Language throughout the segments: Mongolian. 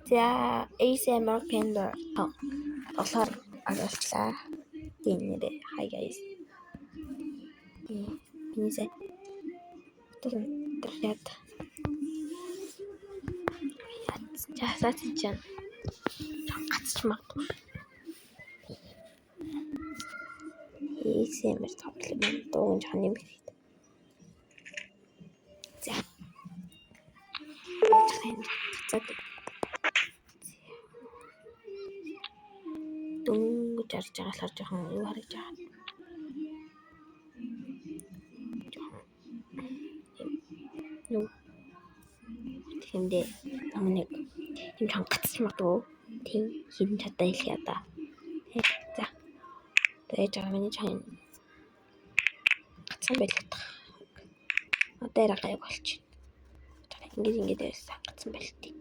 За ASMR Panda болохоор оруулчлаа. Тийм нэрээ. Hi guys. Минийсээ тэгээд яасаач чана гацч магадгүй. ASMR тоглоом дуугийн жоон юм бэ. За. Цаад. Дөнгөж арж байгаа жоохон юу харагдаж байгаа. Юу тиймдээ нэг юм хангацч магадгүй. Тийм хин чадаа хэлээ да. За. Тэгээд жаа миний чань гацсан байлаа. Одоо яраа гайг болчих. Ингээд байсан гацсан байлтий.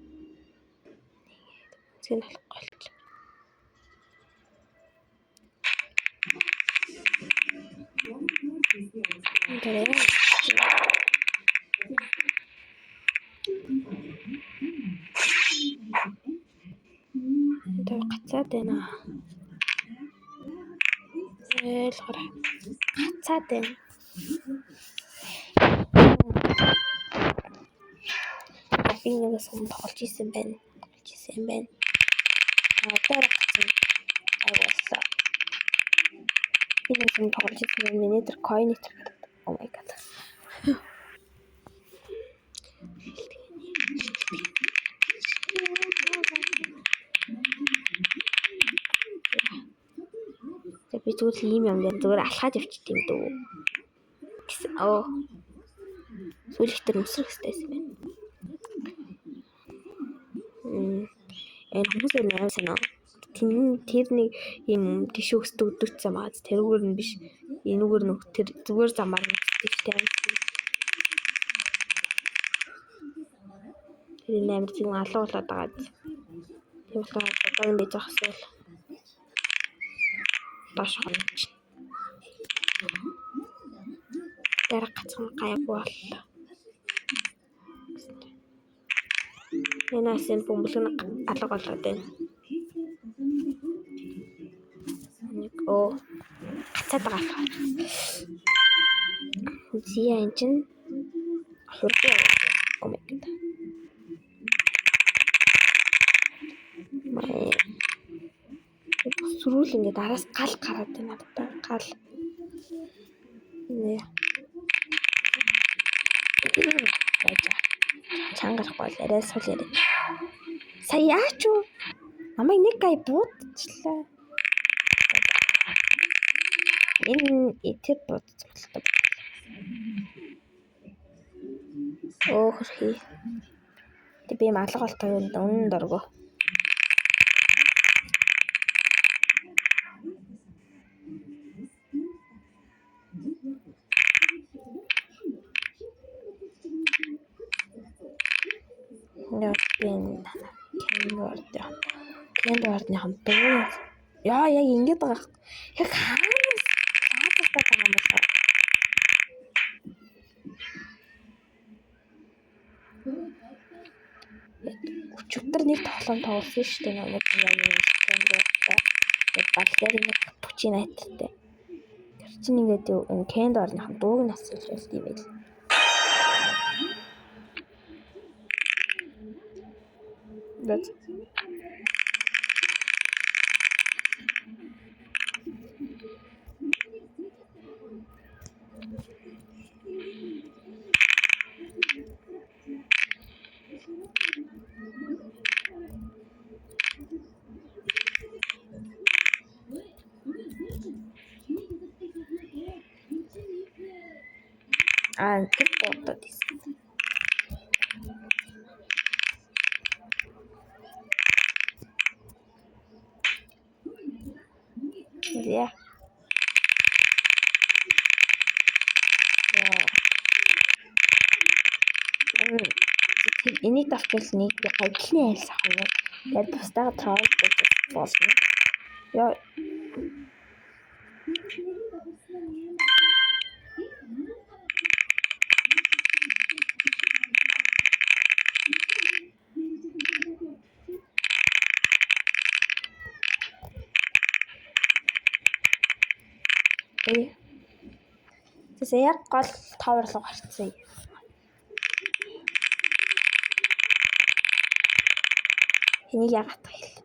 Зэн болохгүй болчих. Тэгээд гацаад байна. Элхор гацаад байна. Би нэг сон тоглож исэн байна. Одоо гацсан. Аваасаа. Би нэг сон тоглож исэн миний дээр coin ит. Oh my god. Би зүгээр ийм юм дээр зүгээр алхаад явчих юм дөө. Гэсэн. Сүлэх төр өсрөх хэвтэйсэн байна. Хүмүүс нээр санаа. Тэр нэг юм тишүүхс дөгдөгцсөн байгаа. Тэрүүгээр нь биш. Энүүгээр нь тэр зүгээр замаар нүцтэй тавьсан. Тэр нээр тийм алуу болоод байгаа. Тийм болохоор бодлоо би зогсвол доош хонч. Яраг гацхан гайгүй боллоо. Энэсэн бөмбөлгөн алга болоод байна. Гацаад байгаа. Зия энэ чинь хурдан. Oh my god. Сүрүүл ингээд араас гал гараад байна надад. Гал. Нэ. Чангах бол арай сул яриа. Сая яач юу? Намайг нэг гай буудчихлаа. Энэ этер буудчихлаа. Хөрхий. Тэг би малга болтой үнэн дөргөө. Кендорны хамтдаа. Яа яг ингэж байгаа. Яг хаанаас байгаа юм бэ? Өчигдөр нэг тоглоом тоглосон шүү дээ. Нэг яг балгарын нэг пучи найттай. Тэр чинь ингээд энэ кендорны хамтдууг нь асуулж байлт юм байл. Бат. Тэр бодоод исэн. Yeah. Энийг давтвал нэг гайдлын айлс авах юм. Яг тустайгаа трол болсон. Яа. Тэсээ яг гол товр руу гарцсан. Энийг яагаад хэл.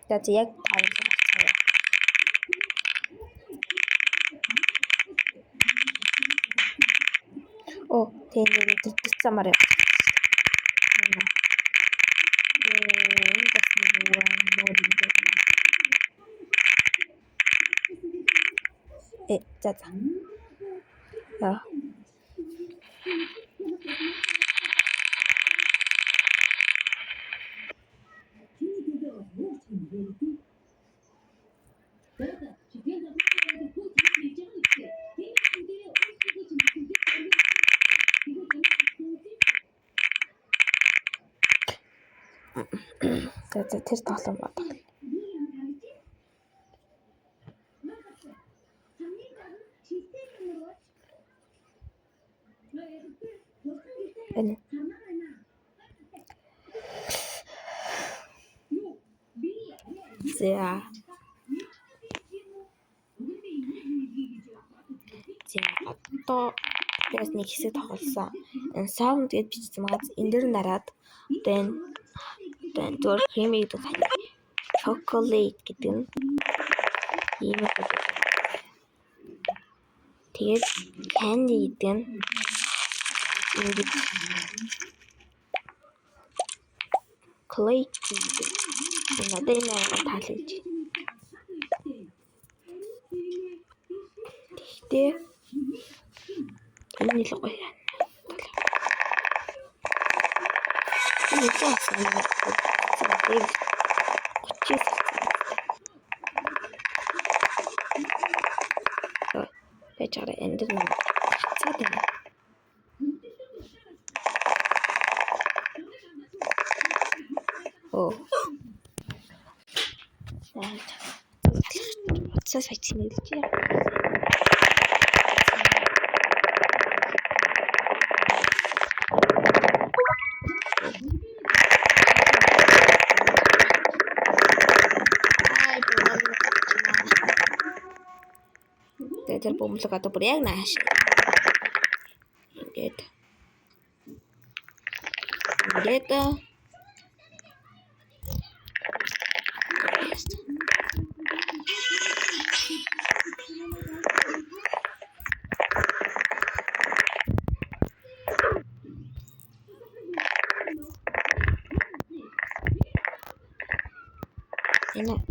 За яг товр руу гарцсан. Оо, тэний дэцэмар яа. За. Яа. За тэр тоглоом бодох. Энэ. За. Одоо бас нэг хэсэг тоглосон. Энэ sound гэж бичсэн байгаа. Энэ дэр нараад одоо энэ зур creamy гэдэг нь chocolate гэдэг нь ийм үү. Тэгээд candy гэдэг нь ингэж clay гэдэг. Одоо энэ таалж. Тэгтээ энэ л гоё. Энэ цаасан Бечара энд нь цаад байна. Оо. Цаас хайчихсан юм чи. Тэр бомблог одоо бүр яг нааш. Ингээд.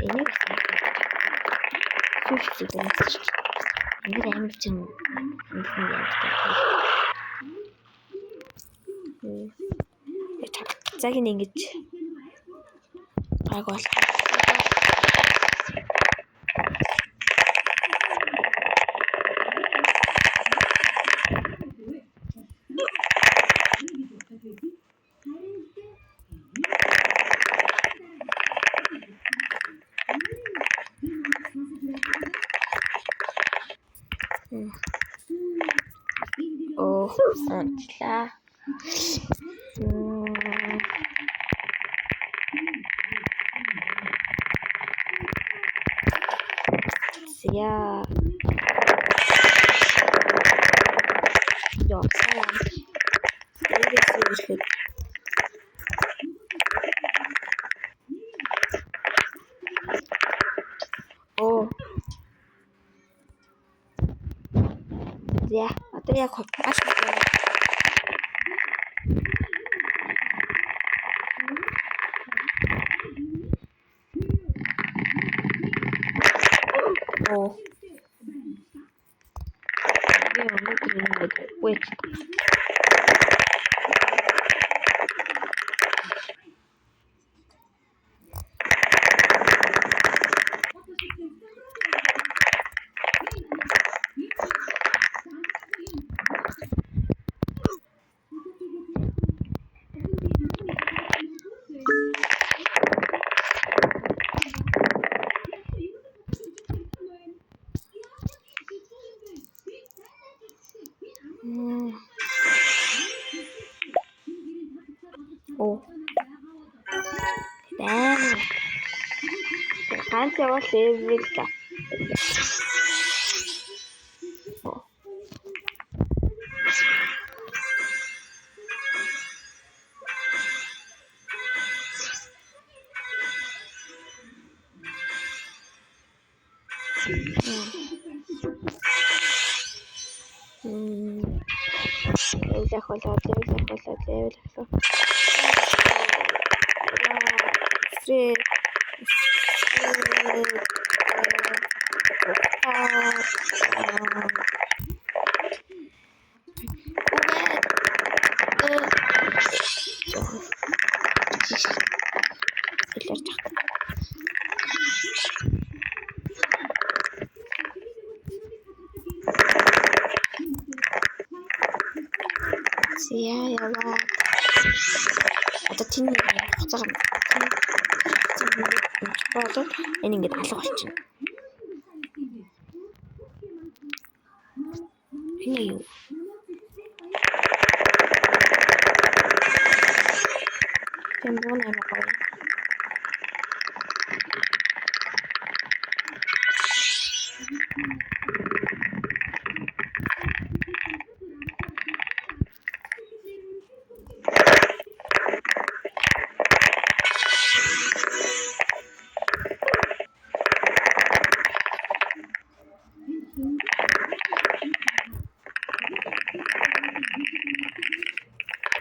Энийг сүрчээд энэ амар чинь цаг нь ингэж баг бол сончлаа. Ja. Ja, Oh. Ja, одоо яг хоппаш. Oh. Wait. Оо. Damn. Ганц явал level та. Яа. Одоо тийм хугацаа болоод энэ ингээд алга болчихно. Энэ юу? Тэмбон амгаа.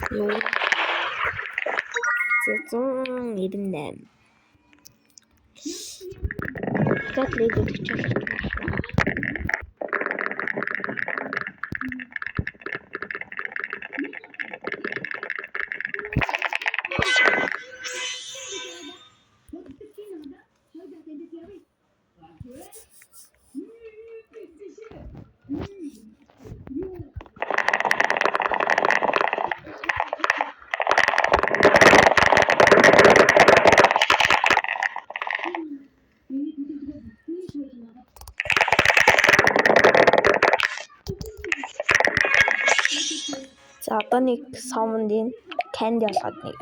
Юу? 198. Тэт лээд өгч байна. За одоо нэг сомондын candy олгоод нэг.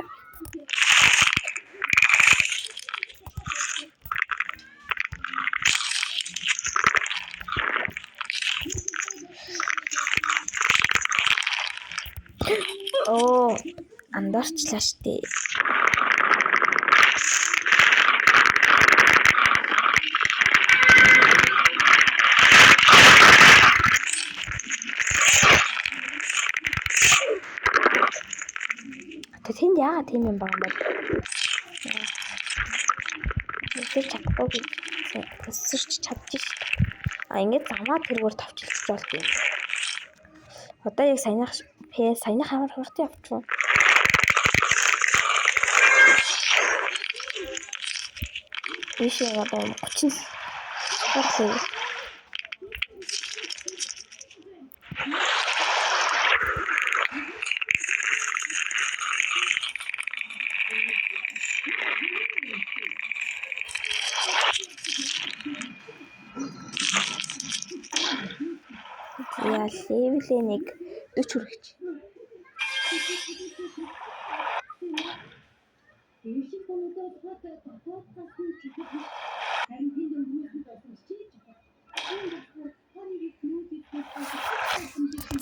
Оо, андарчлаа штэ. Тэнд яагаад тийм юм байгаа юм бэ? Тэр чадахгүй өсөрч чадчих. Ингээд замаа тэргээр тавчилчих болт юм. Одоо яг саяных амар хурдан явчихв. Биш одоо 30 болов. Яа, левел нэг 40 хүрэж.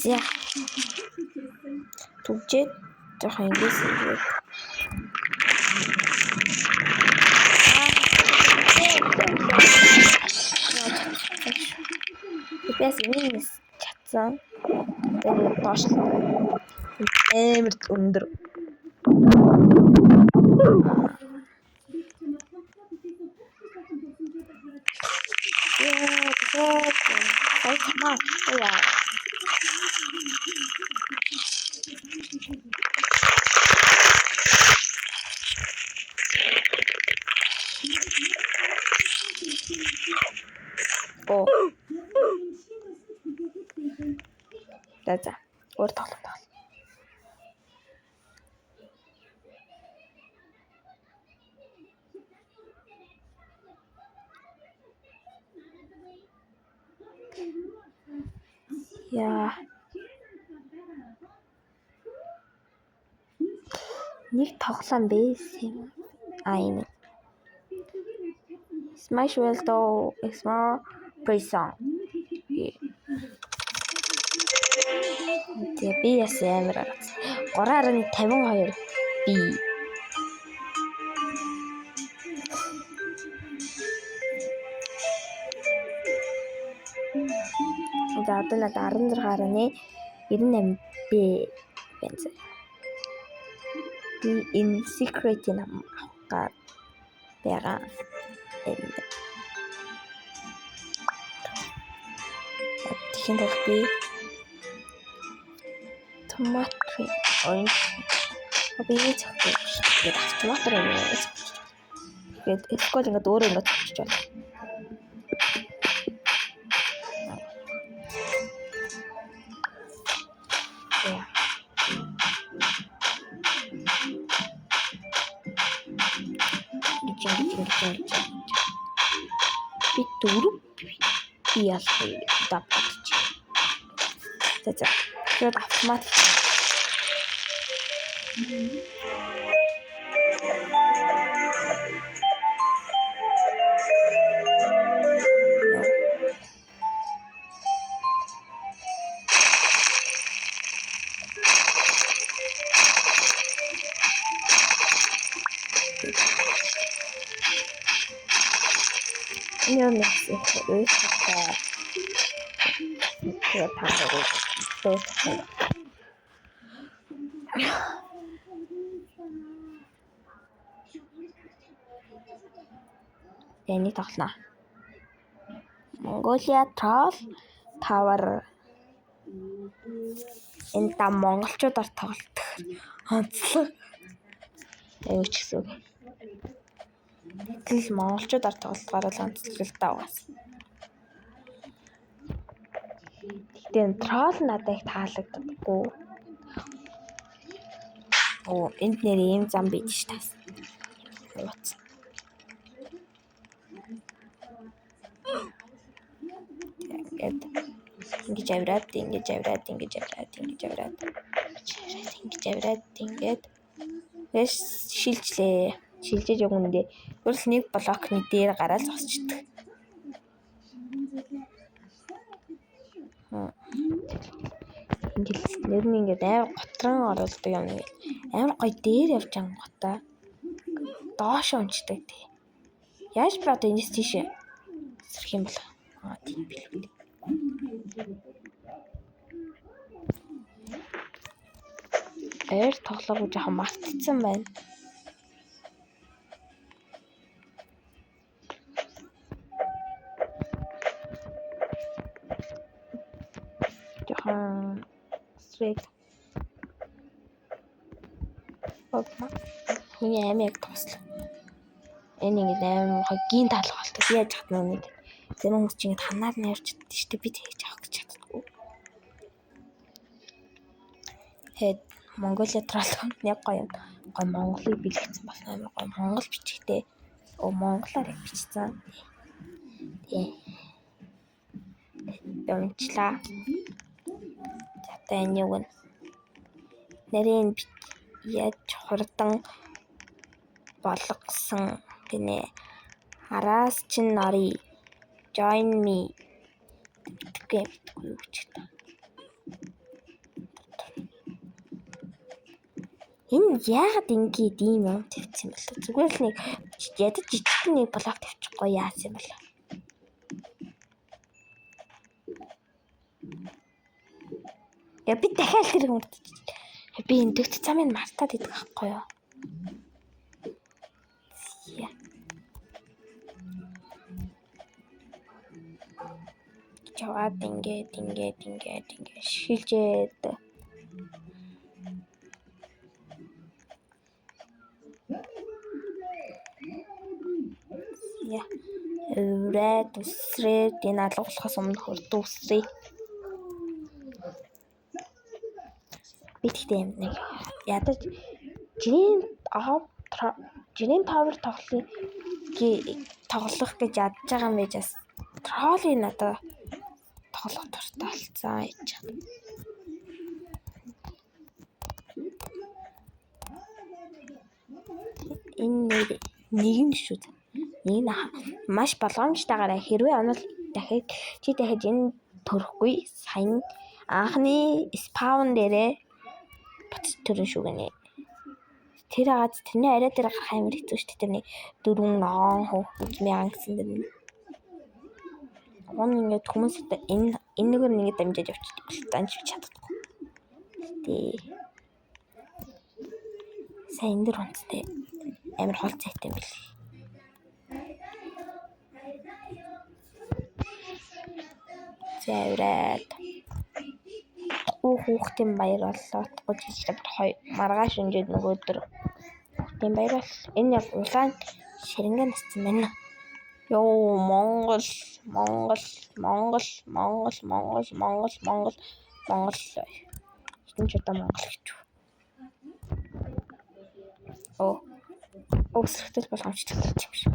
За. Түгжээд жоохон ингээс ирээд. Тэпэс минус чатсан. Тэр доош амар өндөр. Оо. За. Өөр тоглоом. Яа. Нэг тоглоом байсан. Энэ. Smash Well Do Small Prison. Тэгээ би яс амар 3.52 би. За одоо надад 16.98 би байна. Би энэ secret ном авах байгаа. Тэгэхээр би томатри оранж би зөвхөн томатри юм. Тэгээд эсвэл ингээд өөрөө ингээд цогцож байна. Би дөрөв би ялах давтаж. Тэгээд автомат Юм Энийг тоглоно. Mongolia Troll Tower. Энэ та монголчуудаар тоглолдог. Онцлог. Аюу ч гэсэн. Тэгэл монголчуудаар тоглохоор л онцлог л даа бас. Тэгтээ Troll надад их таалагддаггүй. Энд нэр ийм зам бийж таас. Ууц. Ингэж авираад Яс шилжлээ. Шилжиж өгнөдөө. Өөрөлд нэг блокны дээр гараад зогсчихдаг. Ингээл нэр нь ингээд амар готрон оролдог юм нэг. Амар гоё дээр явж байгаа готой. Доош унцдаг тий. Яаж бод энэс тийшээ сэрх юм бол. Тийм билээ. Ээр тоглоог жоохон мартцсан байна. Жоохон стрейт. Миний амиг тослоо. Энэ ингэ аим хогийн таалга болтой. Яаж чадна вэ? Зарим хүмүүс чинь ингэ ханаар нь явж чаддаг шүү дээ. Би тэгж авах гэж чаддаггүй. Хэд Mongolia Troll яг гоё Монголыг бэлгэсэн бас амар гоё монгол бичгтэй. Монголоор бичсэн. Тий. Дэмжлээ. За энэ юу вэ? Нэрийн яаж хурдан болгосон гинэ. Араас чин нори. Join me. Битггүй юу ч гэдэг. Энэ яагаад ингэж ийм юм тавьсан юм бэ? Зүгээр л нэг ядаж жижиг нэг блок тавьчихгүй яасан юм бэ? Я би дахиад тэр хурдч. Би энэ дэгт замыг мартаад идэх байхгүй юу? Чаваад ингээд шилжээд Өврээд үсрээд энэ алга болохоос өмнө хурдан үсрээ. Би тэгтээ юм нэг ядаж жирийн тавар тоглох гэж ядж байгаа юм байж бас троллийг надад тоглох дуртай болсон яж. Энэ нэг нь шүү. Нэг нь маш болгоомжтойгаараа хэрвээ онол дахиад энэ төрөхгүй сайн анхны спаун дээрээ буцаж төрөн шүү гэнэ. Тэр агаад тэрний арай дээр гарах амар хэцүү шүү дээ. Тэрний 4 ногоон хөөхөж мяан гэсэн дэр. Ингээд хүмүүс энэ нэгээр нэгэ дамжиж явчихдаг. Данч чадахгүй. Тий. Сайн энэ дэр онцтой. Амар хол цайтай юм бэл. Зэврээд. Хүүхдийн баяр боллоо. Гожиж маргааш өнжид нөгөө өдөр. Хүүхдийн баяр бол энэ яг улаан ширэнгэн нассан байна. Йоо Монгол. Энд ч одоо Монгол гэж. Өсрөхтэй болгоомжтой юм шиг.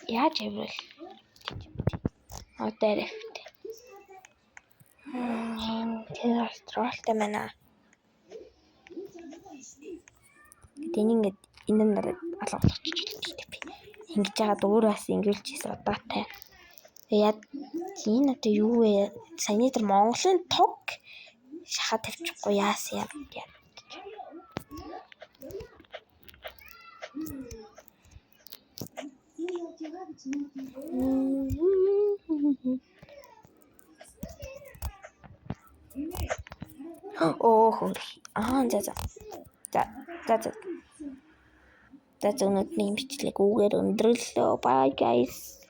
Яаж яввал дээрэгт. Тэр астралтай байна. Тэнийг ингээд энэ нараа алгуулчих гэдэг би. Ингэж яагаад өөрөө бас ингэж хийсэн удаатай. Яа энэ одоо юу вэ? Саяны тэр Монголын тог шахаад тавьчихгүй яасан юм бэ? За өнөөдрийн бичлэг үгээр өндөрлөө. Bye guys.